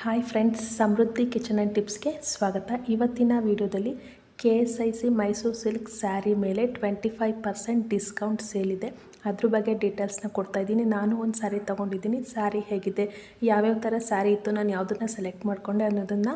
Hi friends, Samruddhi kitchen and ಟಿಪ್ಸ್ಗೆ ಸ್ವಾಗತ. ಇವತ್ತಿನ ವಿಡಿಯೋದಲ್ಲಿ KSIC ಮೈಸೂರು ಸಿಲ್ಕ್ ಸ್ಯಾರಿ ಮೇಲೆ 25% ಡಿಸ್ಕೌಂಟ್ ಸೇಲ್ ಇದೆ. ಅದ್ರ ಬಗ್ಗೆ ಡೀಟೇಲ್ಸ್ನ ಕೊಡ್ತಾಯಿದ್ದೀನಿ. ನಾನು ಒಂದು ಸ್ಯಾರಿ ತೊಗೊಂಡಿದ್ದೀನಿ. ಸ್ಯಾರಿ ಹೇಗಿದೆ, ಯಾವ್ಯಾವ ಥರ ಸ್ಯಾರಿ ಇತ್ತು, ನಾನು ಯಾವುದನ್ನು ಸೆಲೆಕ್ಟ್ ಮಾಡಿಕೊಂಡೆ ಅನ್ನೋದನ್ನು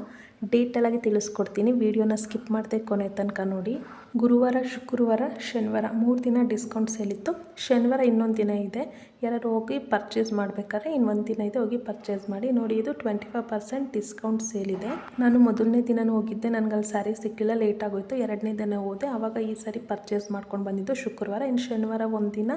ಡೀಟೇಲಾಗಿ ತಿಳಿಸ್ಕೊಡ್ತೀನಿ. ವಿಡಿಯೋನ ಸ್ಕಿಪ್ ಮಾಡದೆ ಕೊನೆ ತನಕ ನೋಡಿ. ಗುರುವಾರ, ಶುಕ್ರವಾರ, ಶನಿವಾರ 3 ದಿನ ಡಿಸ್ಕೌಂಟ್ ಸೇಲಿತ್ತು. ಶನಿವಾರ ಇನ್ನೊಂದು ದಿನ ಇದೆ. ಯಾರು ಹೋಗಿ ಪರ್ಚೇಸ್ ಮಾಡಬೇಕಾದ್ರೆ ಇನ್ನೊಂದು ದಿನ ಇದೆ, ಹೋಗಿ ಪರ್ಚೇಸ್ ಮಾಡಿ. ನೋಡಿ, ಇದು 25% ಡಿಸ್ಕೌಂಟ್ ಸೇಲ್ ಇದೆ. ನಾನು ಮೊದಲನೇ ದಿನವೂ ಹೋಗಿದ್ದೆ, ನನಗಲ್ಲಿ ಸ್ಯಾರಿ ಸಿಕ್ಕಿಲ್ಲ, ಲೇಟ್ ಆಗೋಯಿತು. ಎರಡನೇ ದಿನ ಹೋದೆ, ಆವಾಗ ಈ ಸಾರಿ ಪರ್ಚೇಸ್ ಮಾಡ್ಕೊಂಡು ಬಂದಿದ್ದು ಶುಕ್ರವಾರ. ಇನ್ನು ಶನಿವಾರ ಒಂದು ದಿನ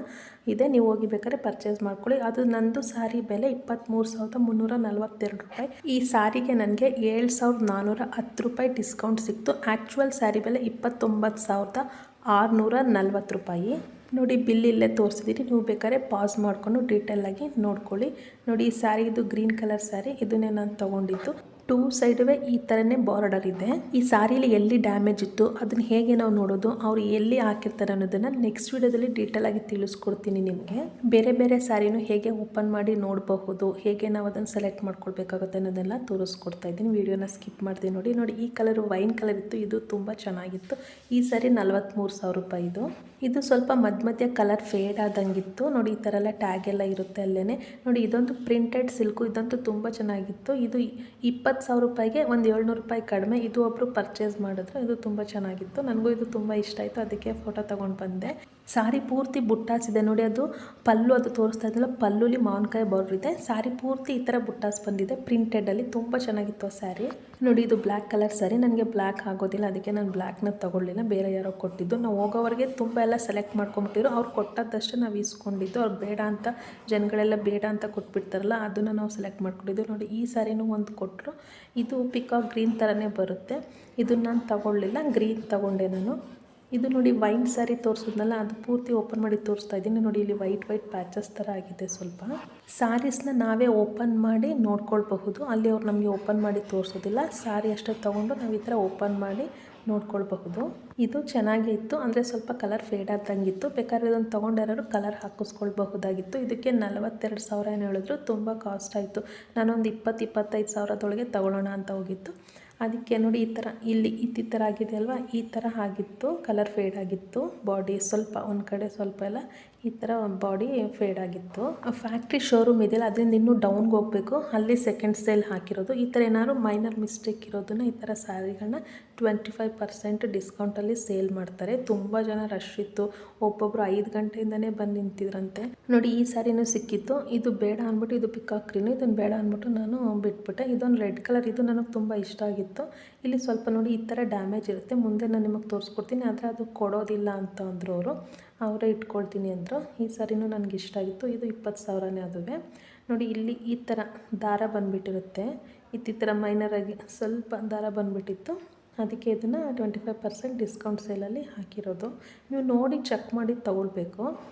ಇದೆ, ನೀವು ಹೋಗಿ ಬೇಕಾದ್ರೆ ಪರ್ಚೇಸ್ ಮಾಡ್ಕೊಳ್ಳಿ. ಅದು ನಂದು ಸ್ಯಾರಿ ಬೆಲೆ 23,342 ರೂಪಾಯಿ. ಈ ಸ್ಯಾರಿಗೆ ನನಗೆ 7,410 ರೂಪಾಯಿ ಡಿಸ್ಕೌಂಟ್ ಸಿಕ್ತು. ಆ್ಯಕ್ಚುಯಲ್ ಸ್ಯಾರಿ ಬೆಲೆ 29,640 ರೂಪಾಯಿ. ನೋಡಿ, ಬಿಲ್ ಇಲ್ಲೇ ತೋರಿಸಿದ್ದೀನಿ, ನೀವು ಬೇಕಾದ್ರೆ ಪಾಸ್ ಮಾಡಿಕೊಂಡು ಡೀಟೇಲಾಗಿ ನೋಡ್ಕೊಳ್ಳಿ. ನೋಡಿ, ಈ ಸ್ಯಾರಿದು ಗ್ರೀನ್ ಕಲರ್ ಸ್ಯಾರಿ, ಇದನ್ನೇ ನಾನು ತೊಗೊಂಡಿದ್ದು. 2 ಸೈಡುವೆ ಈ ಥರನೇ ಬಾರ್ಡರ್ ಇದೆ. ಈ ಸ್ಯಾರಿಲಿ ಎಲ್ಲಿ ಡ್ಯಾಮೇಜ್ ಇತ್ತು, ಅದನ್ನು ಹೇಗೆ ನಾವು ನೋಡೋದು, ಅವ್ರು ಎಲ್ಲಿ ಹಾಕಿರ್ತಾರೆ ಅನ್ನೋದನ್ನು ನೆಕ್ಸ್ಟ್ ವೀಡಿಯೋದಲ್ಲಿ ಡೀಟೇಲಾಗಿ ತಿಳಿಸ್ಕೊಡ್ತೀನಿ ನಿಮಗೆ. ಬೇರೆ ಬೇರೆ ಸ್ಯಾರಿನೂ ಹೇಗೆ ಓಪನ್ ಮಾಡಿ ನೋಡಬಹುದು, ಹೇಗೆ ನಾವು ಅದನ್ನು ಸೆಲೆಕ್ಟ್ ಮಾಡ್ಕೊಳ್ಬೇಕಾಗುತ್ತೆ ಅನ್ನೋದೆಲ್ಲ ತೋರಿಸ್ಕೊಡ್ತಾ ಇದ್ದೀನಿ. ವೀಡಿಯೋನ ಸ್ಕಿಪ್ ಮಾಡ್ತೀನಿ. ನೋಡಿ, ಈ ಕಲರು ವೈನ್ ಕಲರ್ ಇತ್ತು, ಇದು ತುಂಬ ಚೆನ್ನಾಗಿತ್ತು. ಈ ಸ್ಯಾರಿ 43,000 ರೂಪಾಯಿದು. ಇದು ಸ್ವಲ್ಪ ಮಧ್ಯ ಕಲರ್ ಫೇಡ್ ಆದಂಗಿತ್ತು. ನೋಡಿ, ಈ ಥರ ಎಲ್ಲ ಟ್ಯಾಗ್ ಎಲ್ಲ ಇರುತ್ತೆ ಅಲ್ಲೇ. ನೋಡಿ, ಇದೊಂದು ಪ್ರಿಂಟೆಡ್ ಸಿಲ್ಕು, ಇದಂತೂ ತುಂಬ ಚೆನ್ನಾಗಿತ್ತು. ಇದು 20,000 ರೂಪಾಯಿಗೆ ಒಂದು 700 ರೂಪಾಯಿ ಕಡಿಮೆ. ಇದು ಒಬ್ಬರು ಪರ್ಚೇಸ್ ಮಾಡಿದ್ರು, ಇದು ತುಂಬ ಚೆನ್ನಾಗಿತ್ತು. ನನಗೂ ಇದು ತುಂಬ ಇಷ್ಟ ಆಯಿತು, ಅದಕ್ಕೆ ಫೋಟೋ ತೊಗೊಂಡು ಬಂದೆ. ಸಾರಿ ಪೂರ್ತಿ ಬುಟ್ಟಾಸ್ ಇದೆ ನೋಡಿ, ಅದು ಪಲ್ಲು, ಅದು ತೋರಿಸ್ತಾ ಇದ್ದಲ್ಲ, ಪಲ್ಲುಲಿ ಮಾವಿನಕಾಯಿ ಬಾರ್ಡರ್ ಇದೆ. ಸಾರಿ ಪೂರ್ತಿ ಈ ಥರ ಬುಟ್ಟಾಸ್ ಬಂದಿದೆ ಪ್ರಿಂಟೆಡಲ್ಲಿ, ತುಂಬ ಚೆನ್ನಾಗಿತ್ತು ಆ ಸ್ಯಾರಿ. ನೋಡಿ, ಇದು ಬ್ಲ್ಯಾಕ್ ಕಲರ್ ಸ್ಯಾರಿ. ನನಗೆ ಬ್ಲ್ಯಾಕ್ ಆಗೋದಿಲ್ಲ, ಅದಕ್ಕೆ ನಾನು ಬ್ಲ್ಯಾಕ್ನ ತೊಗೊಳ್ಳಿಲ್ಲ, ಬೇರೆ ಯಾರೋ ಕೊಟ್ಟಿದ್ದು. ನಾವು ಹೋಗೋವರೆಗೆ ತುಂಬ ಎಲ್ಲ ಸೆಲೆಕ್ಟ್ ಮಾಡ್ಕೊಂಬಿಟ್ಟಿರು. ಅವ್ರು ಕೊಟ್ಟದ್ದಷ್ಟೇ ನಾವು ಇಸ್ಕೊಂಡಿದ್ದು. ಅವ್ರು ಬೇಡ ಅಂತ, ಜನಗಳೆಲ್ಲ ಬೇಡ ಅಂತ ಕೊಟ್ಬಿಡ್ತಾರಲ್ಲ, ಅದನ್ನು ನಾವು ಸೆಲೆಕ್ಟ್ ಮಾಡ್ಕೊಂಡಿದ್ದು. ನೋಡಿ, ಈ ಸ್ಯಾರಿನೂ ಒಂದು ಕೊಟ್ಟರು. ಇದು ಪಿಕಾಕ್ ಗ್ರೀನ್ ಥರನೇ ಬರುತ್ತೆ. ಇದನ್ನು ನಾನು ತೊಗೊಳ್ಳಿಲ್ಲ, ಗ್ರೀನ್ ತೊಗೊಂಡೆ ನಾನು. ಇದು ನೋಡಿ, ವೈನ್ ಸ್ಯಾರಿ ತೋರಿಸಿದ್ನಲ್ಲ, ಅದು ಪೂರ್ತಿ ಓಪನ್ ಮಾಡಿ ತೋರಿಸ್ತಾ ಇದ್ದೀನಿ. ನೋಡಿ, ಇಲ್ಲಿ ವೈಟ್ ಪ್ಯಾಚಸ್ ಥರ ಆಗಿದೆ ಸ್ವಲ್ಪ. ಸ್ಯಾರೀಸ್ನ ನಾವೇ ಓಪನ್ ಮಾಡಿ ನೋಡ್ಕೊಳ್ಬಹುದು. ಅಲ್ಲಿ ಅವ್ರು ನಮಗೆ ಓಪನ್ ಮಾಡಿ ತೋರಿಸೋದಿಲ್ಲ. ಸ್ಯಾರಿ ಅಷ್ಟೇ ತೊಗೊಂಡು ನಾವು ಈ ಥರ ಓಪನ್ ಮಾಡಿ ನೋಡ್ಕೊಳ್ಬಹುದು. ಇದು ಚೆನ್ನಾಗೇ ಇತ್ತು, ಅಂದರೆ ಸ್ವಲ್ಪ ಕಲರ್ ಫೇಡ್ ಆದಂಗಿತ್ತು. ಬೇಕಾದ್ರೆ ಇದನ್ನು ತೊಗೊಂಡಿರೋರು ಕಲರ್ ಹಾಕಿಸ್ಕೊಳ್ಬಹುದಾಗಿತ್ತು. ಇದಕ್ಕೆ 42,000 ಏನು ಹೇಳಿದ್ರು, ತುಂಬ ಕಾಸ್ಟ್ ಆಯಿತು. ನಾನೊಂದು 20-25 ಸಾವಿರದೊಳಗೆ ತೊಗೊಳ್ಳೋಣ ಅಂತ ಹೋಗಿತ್ತು. ಅದಕ್ಕೆ ನೋಡಿ, ಈ ಥರ ಇಲ್ಲಿ ಈ ಥರ ಆಗಿದೆ ಅಲ್ವಾ, ಈ ಥರ ಆಗಿತ್ತು, ಕಲರ್ ಫೇಡ್ ಆಗಿತ್ತು. ಬಾಡಿ ಸ್ವಲ್ಪ ಒಂದು ಕಡೆ ಸ್ವಲ್ಪ ಎಲ್ಲ ಈ ಥರ ಬಾಡಿ ಫೇಡ್ ಆಗಿತ್ತು. ಫ್ಯಾಕ್ಟ್ರಿ ಶೋರೂಮ್ ಇದೆಯಲ್ಲ, ಅದರಿಂದ ಇನ್ನೂ ಡೌನ್ಗೆ ಹೋಗಬೇಕು, ಅಲ್ಲಿ ಸೆಕೆಂಡ್ ಸೇಲ್ ಹಾಕಿರೋದು. ಈ ಥರ ಏನಾದ್ರು ಮೈನರ್ ಮಿಸ್ಟೇಕ್ ಇರೋದನ್ನು ಈ ಥರ ಸ್ಯಾರಿಗಳನ್ನ 25% ಡಿಸ್ಕೌಂಟಲ್ಲಿ ಸೇಲ್ ಮಾಡ್ತಾರೆ. ತುಂಬ ಜನ ರಶ್ ಇತ್ತು, ಒಬ್ಬೊಬ್ಬರು 5 ಗಂಟೆಯಿಂದನೇ ಬಂದು ನಿಂತಿದ್ರಂತೆ. ನೋಡಿ, ಈ ಸ್ಯಾರಿನೂ ಸಿಕ್ಕಿತ್ತು. ಇದು ಬೇಡ ಅಂದ್ಬಿಟ್ಟು, ಇದು ಪಿಕಾಕ್ ಗ್ರೀನು, ಇದನ್ನು ಬೇಡ ಅಂದ್ಬಿಟ್ಟು ನಾನು ಬಿಟ್ಬಿಟ್ಟೆ. ಇದೊಂದು ರೆಡ್ ಕಲರ್, ಇದು ನನಗೆ ತುಂಬ ಇಷ್ಟ ಆಗಿತ್ತು. ಇಲ್ಲಿ ಸ್ವಲ್ಪ ನೋಡಿ, ಈ ಥರ ಡ್ಯಾಮೇಜ್ ಇರುತ್ತೆ. ಮುಂದೆ ನಾನು ನಿಮಗೆ ತೋರಿಸ್ಕೊಡ್ತೀನಿ, ಆದರೆ ಅದು ಕೊಡೋದಿಲ್ಲ ಅಂತ ಅಂದರು ಅವರು. ಅವರೇ ಇಟ್ಕೊಳ್ತೀನಿ ಅಂದರು. ಈ ಸ್ಯಾರಿನೂ ನನಗೆ ಇಷ್ಟ ಆಗಿತ್ತು. ಇದು 20,000ನೇ ಅದುವೆ. ನೋಡಿ, ಇಲ್ಲಿ ಈ ಥರ ದಾರ ಬಂದುಬಿಟ್ಟಿರುತ್ತೆ. ಈ ಥರ ಮೈನರಾಗಿ ಸ್ವಲ್ಪ ದಾರ ಬಂದುಬಿಟ್ಟಿತ್ತು. ಅದಕ್ಕೆ ಇದನ್ನು 25% ಡಿಸ್ಕೌಂಟ್ ಸೇಲಲ್ಲಿ ಹಾಕಿರೋದು. ನೀವು ನೋಡಿ ಚೆಕ್ ಮಾಡಿ ತೊಗೊಳ್ಬೇಕು.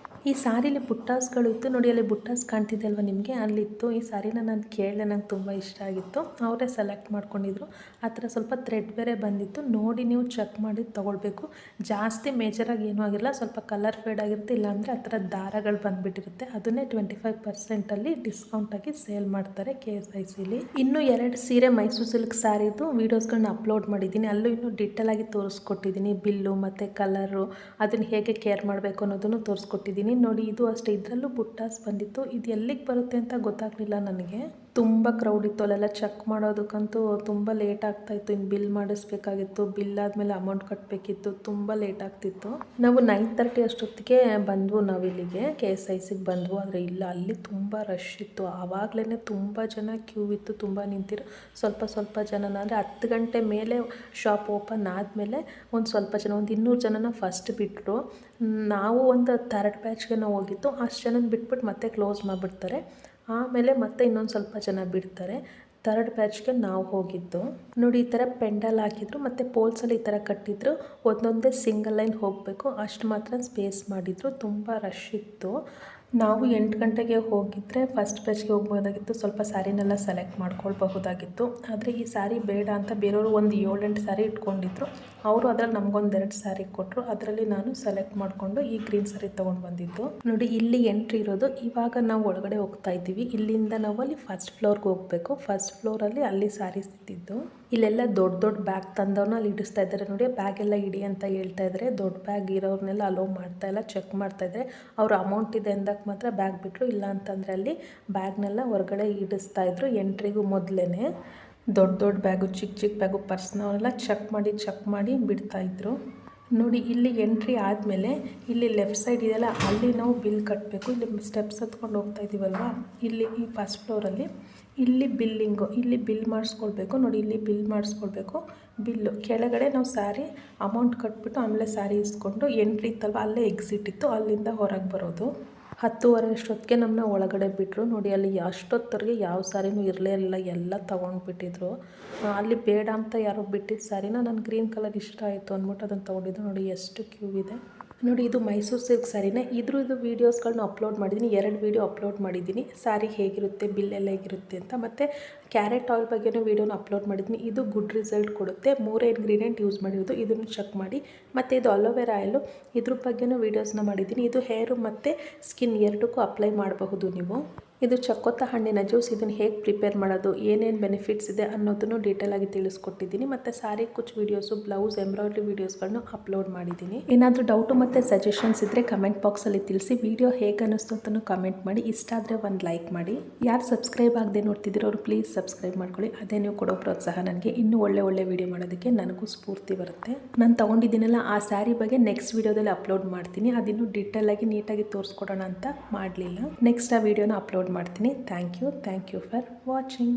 ಈ ಸ್ಯಾರಿಲಿ ಬುಟ್ಟಾಸ್ಗಳು ಇತ್ತು ನೋಡಿ, ಅಲ್ಲಿ ಬುಟ್ಟಾಸ್ ಕಾಣ್ತಿದೆ ಅಲ್ವ ನಿಮಗೆ, ಅಲ್ಲಿತ್ತು. ಈ ಸ್ಯಾರಿನ ನಾನು ಕೇಳಿದೆ, ನಂಗೆ ತುಂಬ ಇಷ್ಟ ಆಗಿತ್ತು. ಅವರೇ ಸೆಲೆಕ್ಟ್ ಮಾಡ್ಕೊಂಡಿದ್ರು. ಆ ಥರ ಸ್ವಲ್ಪ ಥ್ರೆಡ್ ಬೇರೆ ಬಂದಿತ್ತು. ನೋಡಿ, ನೀವು ಚೆಕ್ ಮಾಡಿ ತೊಗೊಳ್ಬೇಕು. ಜಾಸ್ತಿ ಮೇಜರಾಗಿ ಏನೂ ಆಗಿರಲ್ಲ, ಸ್ವಲ್ಪ ಕಲರ್ ಫೇಡ್ ಆಗಿರುತ್ತೆ, ಇಲ್ಲಾಂದರೆ ಆ ಥರ ದಾರಗಳು ಬಂದುಬಿಟ್ಟಿರುತ್ತೆ. ಅದನ್ನೇ 25%ಅಲ್ಲಿ ಡಿಸ್ಕೌಂಟಾಗಿ ಸೇಲ್ ಮಾಡ್ತಾರೆ KSICಲಿ. ಇನ್ನೂ 2 ಸೀರೆ ಮೈಸೂರು ಸಿಲ್ಕ್ ಸ್ಯಾರಿದು ವೀಡಿಯೋಸ್ಗಳನ್ನ ಅಪ್ಲೋಡ್ ಮಾಡಿದ್ದೀನಿ. ಅಲ್ಲೂ ಇನ್ನೂ ಡೀಟೇಲಾಗಿ ತೋರಿಸ್ಕೊಟ್ಟಿದ್ದೀನಿ. ಬಿಲ್ಲು ಮತ್ತು ಕಲರು, ಅದನ್ನು ಹೇಗೆ ಕೇರ್ ಮಾಡಬೇಕು ಅನ್ನೋದನ್ನು ತೋರಿಸ್ಕೊಟ್ಟಿದ್ದೀನಿ. ನೋಡಿ, ಇದು ಅಷ್ಟೇ, ಇದರಲ್ಲೂ ಬುಟ್ಟಾಸ್ ಬಂದಿತ್ತು. ಇದು ಎಲ್ಲಿಗೆ ಬರುತ್ತೆ ಅಂತ ಗೊತ್ತಾಗಲಿಲ್ಲ ನನಗೆ. ತುಂಬ ಕ್ರೌಡ್ ಇತ್ತು, ಅಲ್ಲೆಲ್ಲ ಚೆಕ್ ಮಾಡೋದಕ್ಕಂತೂ ತುಂಬ ಲೇಟ್ ಆಗ್ತಾಯಿತ್ತು. ಇನ್ನು ಬಿಲ್ ಮಾಡಿಸ್ಬೇಕಾಗಿತ್ತು, ಬಿಲ್ ಆದಮೇಲೆ ಅಮೌಂಟ್ ಕಟ್ಟಬೇಕಿತ್ತು, ತುಂಬ ಲೇಟ್ ಆಗ್ತಿತ್ತು. ನಾವು 9:30 ಅಷ್ಟೊತ್ತಿಗೆ ಬಂದ್ವು, ನಾವು ಇಲ್ಲಿಗೆ KSICಗೆ ಬಂದ್ವು. ಆದರೆ ಇಲ್ಲ, ಅಲ್ಲಿ ತುಂಬ ರಶ್ ಇತ್ತು. ಆವಾಗಲೇ ತುಂಬ ಜನ ಕ್ಯೂ ಇತ್ತು, ತುಂಬ ನಿಂತಿರು. ಸ್ವಲ್ಪ ಜನನ, ಅಂದರೆ 10 ಗಂಟೆ ಮೇಲೆ ಶಾಪ್ ಓಪನ್ ಆದಮೇಲೆ ಒಂದು ಸ್ವಲ್ಪ ಜನ, ಒಂದು 200 ಜನನ ಫಸ್ಟ್ ಬಿಟ್ಟರು. ನಾವು ಒಂದು 3rd ಬ್ಯಾಚ್ಗೆ ನಾವು ಹೋಗಿತ್ತು. ಅಷ್ಟು ಜನನ ಬಿಟ್ಬಿಟ್ಟು ಮತ್ತೆ ಕ್ಲೋಸ್ ಮಾಡಿಬಿಡ್ತಾರೆ. ಆಮೇಲೆ ಮತ್ತೆ ಇನ್ನೊಂದು ಸ್ವಲ್ಪ ಜನ ಬಿಡ್ತಾರೆ. 3rd ಬ್ಯಾಚ್ಗೆ ನಾವು ಹೋಗಿದ್ದು. ನೋಡಿ, ಈ ಥರ ಪೆಂಡಲ್ ಹಾಕಿದ್ರು, ಮತ್ತು ಪೋಲ್ಸಲ್ಲಿ ಈ ಥರ ಕಟ್ಟಿದ್ರು. ಒಂದೊಂದೇ ಸಿಂಗಲ್ ಲೈನ್ ಹೋಗಬೇಕು, ಅಷ್ಟು ಮಾತ್ರ ಸ್ಪೇಸ್ ಮಾಡಿದರು. ತುಂಬ ರಶ್ ಇತ್ತು. ನಾವು 8 ಗಂಟೆಗೆ ಹೋಗಿದ್ದರೆ ಫಸ್ಟ್ ಬ್ಯಾಚ್ಗೆ ಹೋಗ್ಬೋದಾಗಿತ್ತು, ಸ್ವಲ್ಪ ಸ್ಯಾರಿನೆಲ್ಲ ಸೆಲೆಕ್ಟ್ ಮಾಡ್ಕೊಳ್ಬಹುದಾಗಿತ್ತು. ಆದರೆ ಈ ಸ್ಯಾರಿ ಬೇಡ ಅಂತ ಬೇರೆಯವರು ಒಂದು 7-8 ಸ್ಯಾರಿ ಇಟ್ಕೊಂಡಿದ್ರು. ಅವರು ಅದರಲ್ಲಿ ನಮಗೊಂದು 2 ಸ್ಯಾರಿ ಕೊಟ್ಟರು. ಅದರಲ್ಲಿ ನಾನು ಸೆಲೆಕ್ಟ್ ಮಾಡಿಕೊಂಡು ಈ ಗ್ರೀನ್ ಸ್ಯಾರಿ ತೊಗೊಂಡು ಬಂದಿದ್ದು. ನೋಡಿ, ಇಲ್ಲಿ ಎಂಟ್ರಿ ಇರೋದು. ಇವಾಗ ನಾವು ಒಳಗಡೆ ಹೋಗ್ತಾ ಇದ್ದೀವಿ. ಇಲ್ಲಿಂದ ನಾವು ಅಲ್ಲಿ ಫಸ್ಟ್ ಫ್ಲೋರ್ಗೆ ಹೋಗಬೇಕು. ಫಸ್ಟ್ ಫ್ಲೋರಲ್ಲಿ ಅಲ್ಲಿ ಸ್ಯಾರೀಸ್ ಇದ್ದಿದ್ದು. ಇಲ್ಲೆಲ್ಲ ದೊಡ್ಡ ದೊಡ್ಡ ಬ್ಯಾಗ್ ತಂದವ್ರನ್ನ ಅಲ್ಲಿ ಇಡಿಸ್ತಾ ಇದ್ದಾರೆ. ನೋಡಿ, ಬ್ಯಾಗ್ ಎಲ್ಲ ಇಡಿ ಅಂತ ಹೇಳ್ತಾ ಇದ್ದಾರೆ. ದೊಡ್ಡ ಬ್ಯಾಗ್ ಇರೋರ್ನೆಲ್ಲ ಅಲೋ ಮಾಡ್ತಾ ಇಲ್ಲ, ಚೆಕ್ ಮಾಡ್ತಾ ಇದ್ದಾರೆ. ಅವ್ರ ಅಮೌಂಟ್ ಇದೆ ಅಂದಾಗ ಮಾತ್ರ ಬ್ಯಾಗ್ ಬಿಟ್ಟರು, ಇಲ್ಲ ಅಂತಂದರೆ ಅಲ್ಲಿ ಬ್ಯಾಗ್ನೆಲ್ಲ ಹೊರಗಡೆ ಇಡಿಸ್ತಾ ಇದ್ರು. ಎಂಟ್ರಿಗೂ ಮೊದಲೇ ದೊಡ್ಡ ದೊಡ್ಡ ಬ್ಯಾಗು, ಚಿಕ್ಕ ಚಿಕ್ಕ ಬ್ಯಾಗು, ಪರ್ಸ್ನವರೆಲ್ಲ ಚೆಕ್ ಮಾಡಿ ಬಿಡ್ತಾಯಿದ್ರು. ನೋಡಿ, ಇಲ್ಲಿ ಎಂಟ್ರಿ ಆದಮೇಲೆ ಇಲ್ಲಿ ಲೆಫ್ಟ್ ಸೈಡ್ ಇದೆಯಲ್ಲ, ಅಲ್ಲಿ ನಾವು ಬಿಲ್ ಕಟ್ಟಬೇಕು. ಇಲ್ಲಿ ಸ್ಟೆಪ್ಸ್ ಹತ್ಕೊಂಡು ಹೋಗ್ತಾ ಇದ್ದೀವಲ್ವ, ಇಲ್ಲಿ ಈ ಫಸ್ಟ್ ಫ್ಲೋರಲ್ಲಿ ಇಲ್ಲಿ ಬಿಲ್ಲಿಂಗು, ಇಲ್ಲಿ ಬಿಲ್ ಮಾಡಿಸ್ಕೊಳ್ಬೇಕು. ನೋಡಿ, ಇಲ್ಲಿ ಬಿಲ್ ಮಾಡಿಸ್ಕೊಳ್ಬೇಕು. ಬಿಲ್ಲು ಕೆಳಗಡೆ ನಾವು ಸ್ಯಾರಿ ಅಮೌಂಟ್ ಕಟ್ಬಿಟ್ಟು ಆಮೇಲೆ ಸ್ಯಾರಿ ಇಸ್ಕೊಂಡು ಎಂಟ್ರಿ ಇತ್ತಲ್ವ, ಅಲ್ಲೇ ಎಕ್ಸಿಟ್ ಇತ್ತು, ಅಲ್ಲಿಂದ ಹೊರಗೆ ಬರೋದು. 10:30 ಅಷ್ಟೊತ್ತಿಗೆ ನಮ್ಮನ್ನ ಒಳಗಡೆ ಬಿಟ್ಟರು. ನೋಡಿ, ಅಲ್ಲಿ ಅಷ್ಟೊತ್ತವರೆಗೆ ಯಾವ ಸ್ಯಾರಿನೂ ಇರಲೇ ಇರಲಿಲ್ಲ, ಎಲ್ಲ ತೊಗೊಂಡ್ಬಿಟ್ಟಿದ್ರು. ಅಲ್ಲಿ ಬೇಡ ಅಂತ ಯಾರೋ ಬಿಟ್ಟಿದ್ದ ಸ್ಯಾರಿನ ನಾನು ಗ್ರೀನ್ ಕಲರ್ ಇಷ್ಟ ಆಯಿತು ಅಂದ್ಬಿಟ್ಟು ಅದನ್ನು ತೊಗೊಂಡಿದ್ದು. ನೋಡಿ, ಎಷ್ಟು ಕ್ಯೂ ಇದೆ. ನೋಡಿ, ಇದು ಮೈಸೂರು ಸಿಲ್ಕ್ ಸ್ಯಾರಿನೇ. ಇದ್ರದ್ದು ವೀಡಿಯೋಸ್ಗಳನ್ನ ಅಪ್ಲೋಡ್ ಮಾಡಿದ್ದೀನಿ, 2 ವೀಡಿಯೋ ಅಪ್ಲೋಡ್ ಮಾಡಿದ್ದೀನಿ. ಸ್ಯಾರಿ ಹೇಗಿರುತ್ತೆ, ಬಿಲ್ಲೆಲ್ಲ ಹೇಗಿರುತ್ತೆ ಅಂತ. ಮತ್ತು ಕ್ಯಾರೆಟ್ ಆಯಿಲ್ ಬಗ್ಗೆನೂ ವೀಡಿಯೋನ ಅಪ್ಲೋಡ್ ಮಾಡಿದ್ದೀನಿ. ಇದು ಗುಡ್ ರಿಸಲ್ಟ್ ಕೊಡುತ್ತೆ. 3 ಇಂಗ್ರೀಡಿಯೆಂಟ್ ಯೂಸ್ ಮಾಡಿರೋದು, ಇದನ್ನು ಚೆಕ್ ಮಾಡಿ. ಮತ್ತು ಇದು ಅಲೋವೆರಾ ಆಯಿಲು, ಇದ್ರ ಬಗ್ಗೆನೂ ವೀಡಿಯೋಸ್ನ ಮಾಡಿದ್ದೀನಿ. ಇದು ಹೇರು ಮತ್ತು ಸ್ಕಿನ್ ಎರಡಕ್ಕೂ ಅಪ್ಲೈ ಮಾಡಬಹುದು ನೀವು. ಇದು ಚಕ್ಕೋತ ಹಣ್ಣಿನ ಜ್ಯೂಸ್. ಇದನ್ನು ಹೇಗೆ ಪ್ರಿಪೇರ್ ಮಾಡೋದು, ಏನೇನು ಬೆನಿಫಿಟ್ಸ್ ಇದೆ ಅನ್ನೋದನ್ನು ಡೀಟೇಲಾಗಿ ತಿಳಿಸ್ಕೊಟ್ಟಿದ್ದೀನಿ. ಮತ್ತು ಸ್ಯಾರಿ ಕುಚ್ ವೀಡಿಯೋಸು, ಬ್ಲೌಸ್ ಎಂಬ್ರಾಯ್ಡ್ರಿ ವೀಡಿಯೋಸ್ಗಳನ್ನೂ ಅಪ್ಲೋಡ್ ಮಾಡಿದ್ದೀನಿ. ಏನಾದರೂ ಡೌಟು ಮತ್ತು ಸಜೆಷನ್ಸ್ ಇದ್ದರೆ ಕಮೆಂಟ್ ಬಾಕ್ಸಲ್ಲಿ ತಿಳಿಸಿ. ವೀಡಿಯೋ ಹೇಗೆ ಅನ್ನಿಸ್ತು ಅಂತಲೂ ಕಮೆಂಟ್ ಮಾಡಿ. ಇಷ್ಟ ಆದರೆ ಒಂದು ಲೈಕ್ ಮಾಡಿ. ಯಾರು ಸಬ್ಸ್ಕ್ರೈಬ್ ಆಗದೆ ನೋಡ್ತಿದ್ದೀರೋ ಅವರು ಪ್ಲೀಸ್ ಸಬ್ಸ್ಕ್ರೈಬ್ ಮಾಡ್ಕೊಳ್ಳಿ. ಅದೇ ನೀವು ಕೊಡೋ ಪ್ರೋತ್ಸಾಹ ನನಗೆ ಇನ್ನೂ ಒಳ್ಳೆ ವೀಡಿಯೋ ಮಾಡೋದಕ್ಕೆ ನನಗೂ ಸ್ಫೂರ್ತಿ ಬರುತ್ತೆ. ನಾನು ತೊಗೊಂಡಿದ್ದೀನಲ್ಲ ಆ ಸ್ಯಾರಿ ಬಗ್ಗೆ ನೆಕ್ಸ್ಟ್ ವೀಡಿಯೋದಲ್ಲಿ ಅಪ್ಲೋಡ್ ಮಾಡ್ತೀನಿ. ಅದಿನ್ನೂ ಡೀಟೇಲಾಗಿ ನೀಟಾಗಿ ತೋರಿಸ್ಕೊಡೋಣ ಅಂತ ಮಾಡಲಿಲ್ಲ. ನೆಕ್ಸ್ಟ್ ಆ ವೀಡಿಯೋನ ಅಪ್ಲೋಡ್ ಮಾಡ್ತೀನಿ. Thank you for watching.